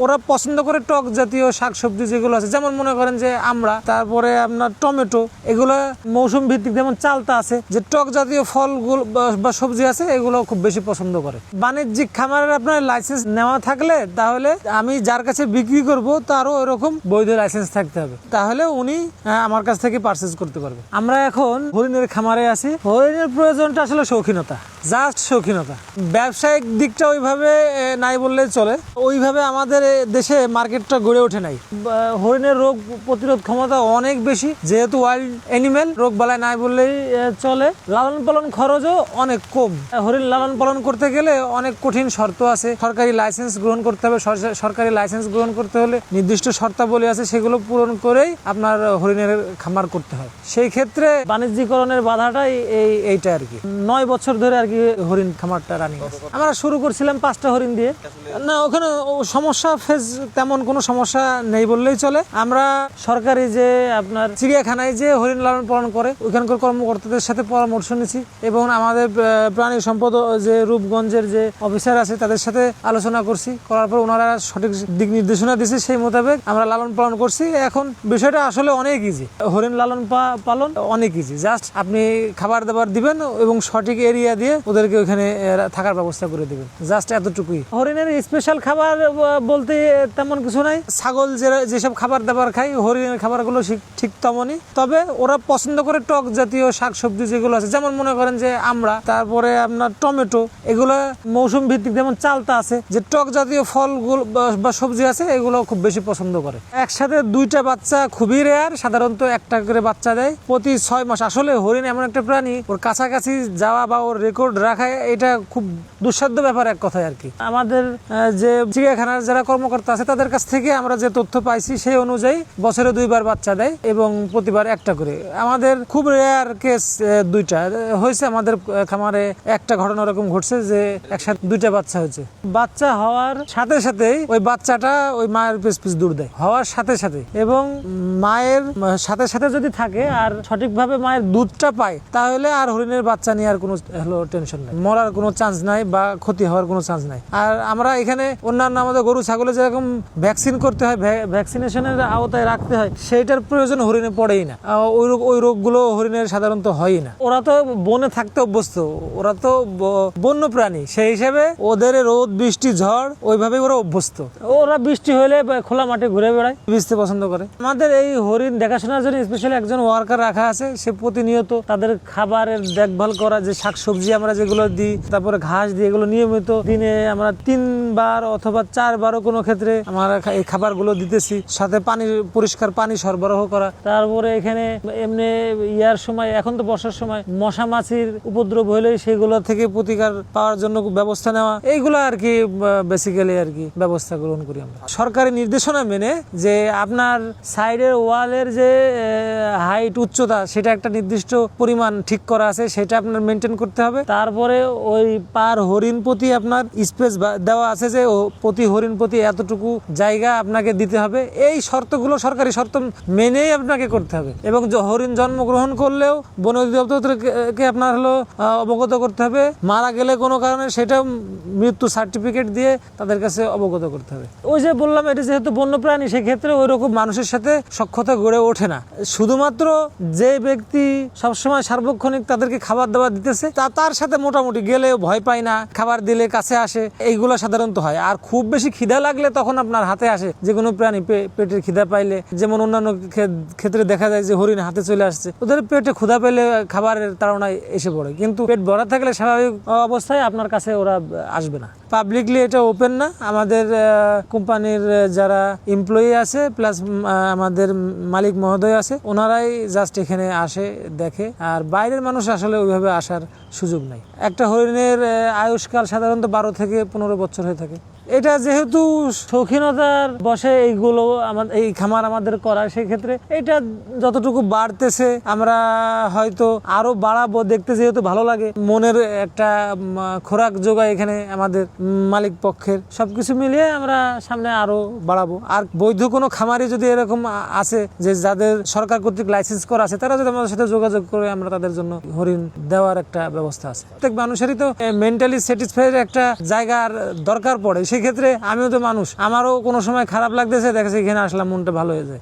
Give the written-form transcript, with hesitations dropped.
ওরা পছন্দ করে টক জাতীয় শাকসবজি যেগুলো আছে, যেমন মনে করেন যে আমরা, তারপরে আপনার টমেটো, এগুলো মৌসুম ভিত্তিক, যেমন চালতা আছে, যে টক জাতীয় ফলগুলো বা সবজি আছে, এগুলো খুব বেশি পছন্দ করে। বাণিজ্যিক খামারের আপনার লাইসেন্স নেওয়া থাকলে তাহলে আমি যার কাছে বিক্রি করব তারও এরকম বৈধ লাইসেন্স থাকতে হবে, তাহলে উনি আমার কাছ থেকে পারচেজ করতে পারবে। আমরা এখন হরিণের খামারে আছি। হরিণের প্রয়োজনটা আসলে শৌখিনতা, জাস্ট শৌখিনতা। ব্যবসায়িক দিকটা ওইভাবে নাই বললেই চলে, ওইভাবে আমাদের দেশে মার্কেটটা গড়ে ওঠে নাই। হরিণের রোগ প্রতিরোধ ক্ষমতা অনেক বেশি, যেহেতু ওয়াইল্ড অ্যানিমেল, রোগ বালাই নাই বললেই চলে। লালন পালন খরচও অনেক কম। হরিণ লালন পালন করতে গেলে অনেক কঠিন শর্ত আছে, সরকারি লাইসেন্স গ্রহণ করতে হবে। সরকারি লাইসেন্স গ্রহণ করতে হলে নির্দিষ্ট শর্তাবলী আছে, সেগুলো পূরণ করেই আপনার হরিণের খামার করতে হয়। সেই ক্ষেত্রে বাণিজ্যিকরণের বাধাটাই এইটা আর কি। 9 বছর ধরে আর কি হরিণ খামারটা রানিং আছে। আমরা শুরু করছিলাম 5টা হরিণ দিয়ে। না, ওখানে সমস্যা তেমন কোনো সমস্যা নেই বললেই চলে। আমরা সরকারি যে আপনার চিড়িয়াখানায় যে হরিণ লালন পালন করে ওইখানকার কর্মকর্তাদের সাথে পরামর্শ নিয়েছি, এবং আমাদের প্রাণী সম্পদ যে রূপগঞ্জের যে অফিসার আছে তাদের সাথে আলোচনা করছি। করার পর ওনারা সঠিক দিক নির্দেশনা দিয়েছে, সেই মোতাবেক আমরা লালন পালন করছি। এখন বিষয়টা আসলে অনেক ইজি। হরিণ লালন পালন অনেক ইজি, জাস্ট আপনি খাবার দাবার দিবেন এবং সঠিক এরিয়া দিয়ে ওদেরকে ওইখানে থাকার ব্যবস্থা করে দিবেন, জাস্ট এতটুকুই। হরিণের স্পেশাল খাবার বলতে তেমন কিছু নাই। ছাগল যেসব খাবার দাবার খাই, হরিণের খাবারগুলো ঠিক তেমনই, তবে ওরা পছন্দ করে টক জাতীয় শাকসবজি যেগুলো আছে, যেমন মনে করেন যে আমরা, তারপরে আপনার টমেটো, এগুলো মৌসুম ভিত্তিক, যেমন চালতা আছে, যে টক জাতীয় ফলগুলো বা সবজি আছে, এগুলো খুব বেশি পছন্দ করে। একসাথে 2টা বাচ্চা খুবই রেয়ার, সাধারণত 1টা করে বাচ্চা দেয় প্রতি 6 মাস। আসলে হরিণ এমন একটা প্রাণী, ওর কাছাকাছি যাওয়া বা ওর রেকর্ড রাখা এটা খুব দুঃসাধ্য ব্যাপার এক কথায় আর কি। আমাদের যে চিড়িয়াখানার যারা কর্মকর্তা আছে তাদের কাছ থেকে আমরা যে তথ্য পাইছি সেই অনুযায়ী বছরে 2বার বাচ্চা দেয় এবং প্রতিবার 1টা করে। আমাদের খুব রেয়ার কেস 2টা হয়েছে। আমাদের খামারে একটা ঘটনা এরকম ঘটছে যে একসাথে 2টা বাচ্চা হয়েছে। বাচ্চা হওয়ার সাথে সাথেই ওই বাচ্চাটা ওই মায়ের পিছ দৌড় দেয়, হওয়ার সাথে সাথে। এবং মায়ের সাথে সাথে যদি থাকে আর সঠিকভাবে মায়ের দুধটা পায়, তাহলে আর হরিণের বাচ্চা নিয়ে আর কোনো টেনশন নাই, মরার কোনো চান্স নাই বা ক্ষতি হওয়ার কোনো চান্স নাই। আর আমরা এখানে অন্যান্য আমাদের গরু ছাগলে যেরকম ভ্যাকসিন করতে হয়, ভ্যাকসিনেশনের আওতায় রাখতে হয়, সেইটার প্রয়োজন হরিণে পড়েই না। ওই রোগগুলো হরিণের সাধারণত হয়ই না। ওরা তো বনে থাকতে অভ্যস্ত, ওরা তো বন্য প্রাণী, সেই হিসেবে ওদের রোদ বৃষ্টি ঝড় ওইভাবে ওরা অভ্যস্ত। ওরা বৃষ্টি হলে খোলা মাঠে ঘুরে বেড়ায়, ভিজতে পছন্দ করে। আমাদের এই হরিণ দেখাশোনার জন্য স্পেশালি একজন ওয়ার্কার রাখা আছে, সে প্রতিনিয়ত তাদের খাবারের দেখভাল করা, যে শাকসবজি আমরা যেগুলো দিই, তারপরে ঘাস দিই, এগুলো নিয়মিত দিনে আমরা 3বার অথবা 4বারও কোনো ক্ষেত্রে আমরা এই খাবারগুলো দিতেছি। সাথে পরিষ্কার পানি সরবরাহ করা। তারপরে এখানে এমনি ইয়ার সময়, এখন তো বর্ষার সময়, মশা মাছির উপদ্রব হলে সেগুলো থেকে প্রতিকার পাওয়ার জন্য ব্যবস্থা নেওয়া, এইগুলো আর কি বেসিক্যালি আর কি ব্যবস্থা গ্রহণ করি আমরা। সরকারি নির্দেশনা মেনে যে আপনার সাইডের ওয়ালের যে হাইট, উচ্চতা, সেটা একটা নির্দিষ্ট পরিমাণ ঠিক করা আছে, সেটা আপনার মেনটেন করতে হবে। তারপরে ওই পার হরিণ প্রতি আপনার স্পেস দেওয়া আছে, যে প্রতি হরিণ প্রতি এতটুকু জায়গা আপনাকে দিতে হবে। এই শর্তগুলো সরকারি শর্ত মেনেই আপনাকে করতে হবে। এবং হরিণ জন্মগ্রহণ করলেও বন অধিদপ্তরকে আপনার অবগত করতে হবে। মারা গেলে কোনো কারণে সেটা মৃত্যু সার্টিফিকেট দিয়ে তাদের কাছে অবগত করতে হবে। ওই যে বললাম, এটা যেহেতু বন্যপ্রাণী, সেক্ষেত্রে ওই রকম মানুষের সাথে সখ্যতা গড়ে ওঠে না। শুধুমাত্র যে ব্যক্তি সবসময় সার্বক্ষণিক তাদেরকে খাবার দাবার দিতেছে, তার সাথে মোটামুটি গেলে ভয় পায় না, খাবার দিলে কাছে আসে, এইগুলো সাধারণত হয়। আর খুব বেশি খিদা লাগলে তখন আপনার হাতে আসে। যে কোনো প্রাণী পেটের খিদা পাইলে, যেমন অন্যান্য ক্ষেত্রে দেখা যায় যে হরিণ হাতে চলে আসছে, ওদের পেটে ক্ষুধা পেলে খাবারের তাড়নায় এসে পড়ে, কিন্তু পেট ভরা থাকলে স্বাভাবিক অবস্থায় আপনার কাছে ওরা আসবে না। পাবলিকলি এটা ওপেন না। আমাদের কোম্পানির যারা এমপ্লয়ি আছে প্লাস আমাদের মালিক মহোদয় আছে, ওনারাই জাস্ট এখানে আসে, দেখে। আর বাইরের মানুষ আসলে ওইভাবে আসার সুযোগ নাই। একটা হরিণের আয়ুষ্কাল সাধারণত 12 থেকে 15 বছর হয়ে থাকে। এটা যেহেতু শৌখিনতার বসে এইগুলো এই খামার আমাদের করা, সেক্ষেত্রে এটা যতটুকু বাড়তেছে আমরা হয়তো আরো বাড়াবো, দেখতে যেহেতু ভালো লাগে, মনের একটা খোরাক যোগায় এখানে আমাদের মালিক পক্ষের। সবকিছু মিলিয়ে আমরা সামনে আরো বাড়াবো। আর বৈধ কোনো খামারি যদি এরকম আছে, যে যাদের সরকার কর্তৃক লাইসেন্স করা আছে, তারা যদি আমাদের সাথে যোগাযোগ করে, আমরা তাদের জন্য হরিণ দেওয়ার একটা ব্যবস্থা আছে। প্রত্যেক মানুষেরই তো মেন্টালি স্যাটিসফাইড একটা জায়গার দরকার পড়ে। সেক্ষেত্রে আমিও তো মানুষ, আমারও কোনো সময় খারাপ লাগতেছে, দেখা যাচ্ছে এখানে আসলাম মনটা ভালো হয়ে যায়।